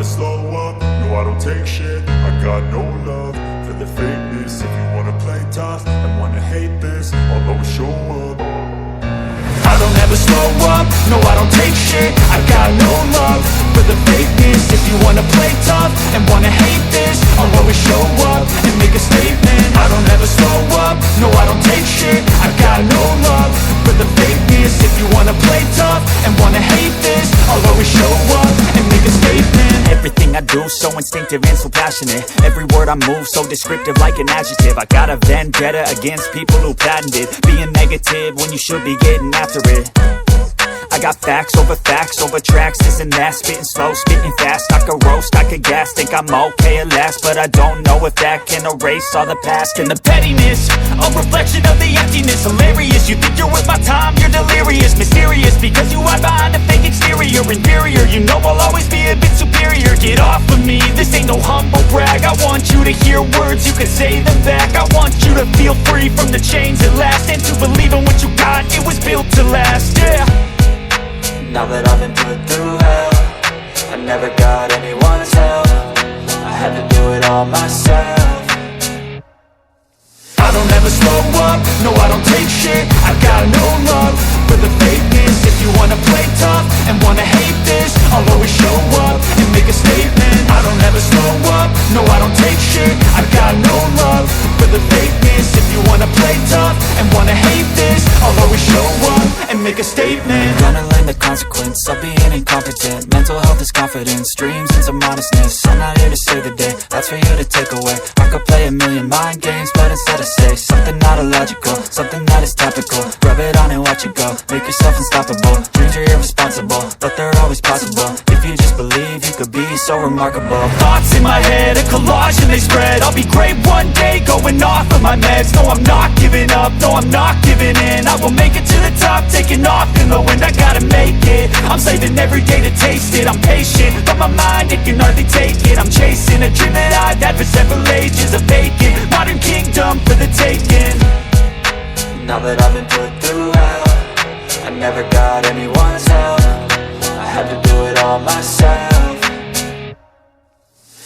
slow up, no I don't take shit. I got no love for the fakeness. If you wanna play tough and wanna hate this, I'll always show up. I don't ever slow up, no I don't take shit. I got no love for the fakeness. If you wanna play tough and wanna hate this, I'll always show up and make a statement. I don't ever slow up, no I don't take shit. I got no love for the fakeness. If you wanna play tough and wanna hate this, I'll always show up and make a statement. Everything I do so instinctive and so passionate. Every word I move so descriptive like an adjective. I got a vendetta against people who patented being negative when you should be getting after it. I got facts over tracks, this and that. Spitting slow, spitting fast, I could roast, I could gas. Think I'm okay at last, but I don't know if that can erase all the past. And the pettiness, a reflection of the emptiness. Hilarious, you think you're worth my time, you're delirious. Mysterious, because you hide behind a fake exterior. Inferior, you know I'll always be a bit superior. Get off of me, this ain't no humble brag. I want you to hear words, you can say them back. I want you to feel free from the chains at last, and to believe in what you got, it was built to last, yeah. Now that I've been put through hell, I never got anyone's help. I had to do it all myself. I don't ever slow up, no I don't take shit. I got no love for the fakeness. If you wanna play tough and wanna hate this, I'll always show up and make a statement. I don't ever slow up, no I don't take shit. I got no love for the fakeness. If you wanna play tough and wanna hate this, I'll always show up and make a statement. Gonna learn the consequence of being incompetent. Mental health is confidence, dreams into modestness. I'm not here to save the day, that's for you to take away. I could play a million mind games, but instead I say something not illogical, something that is topical. Rub it on and watch it go, make yourself unstoppable. Dreams are irresponsible, but they're always possible. If you just believe, you could be so remarkable. Thoughts in my head, a collage and they spread. I'll be great one day, going off of my meds. No, I'm not giving up, no, I'm not giving in. I will make it to the top, taking off in the wind. I gotta make it, I'm saving every day to taste it. I'm patient, but my mind, it can hardly take it. I'm chasing a dream that I've had for several ages. A vacant, modern kingdom for the taking. Now that I've been put through hell, I never got anyone's help. I had to do it all myself.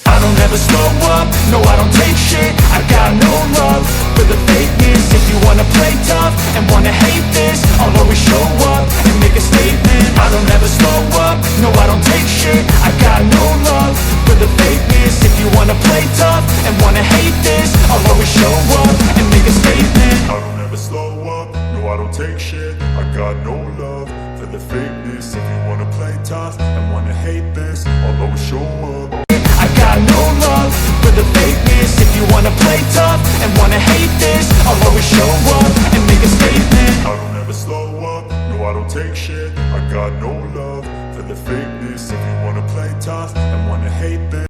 I don't ever slow up, no I don't take shit. I got no love for the fakeness. If you wanna play tough and wanna hate this, I'll always show up and make a statement. I don't ever slow up, no I don't take shit. I got no love for the fakeness. If you wanna play tough and wanna hate this, I'll always show up and make a statement. I don't ever slow up, no I don't take shit. I got no love for the fakeness. If you wanna play tough and wanna hate this, I'll always show up. I got no love for the fakeness. If you wanna play tough and wanna hate this, I'll always show up and make a statement. I don't ever slow up, no I don't take shit. I got no love for the fakeness. If you wanna play tough and wanna hate this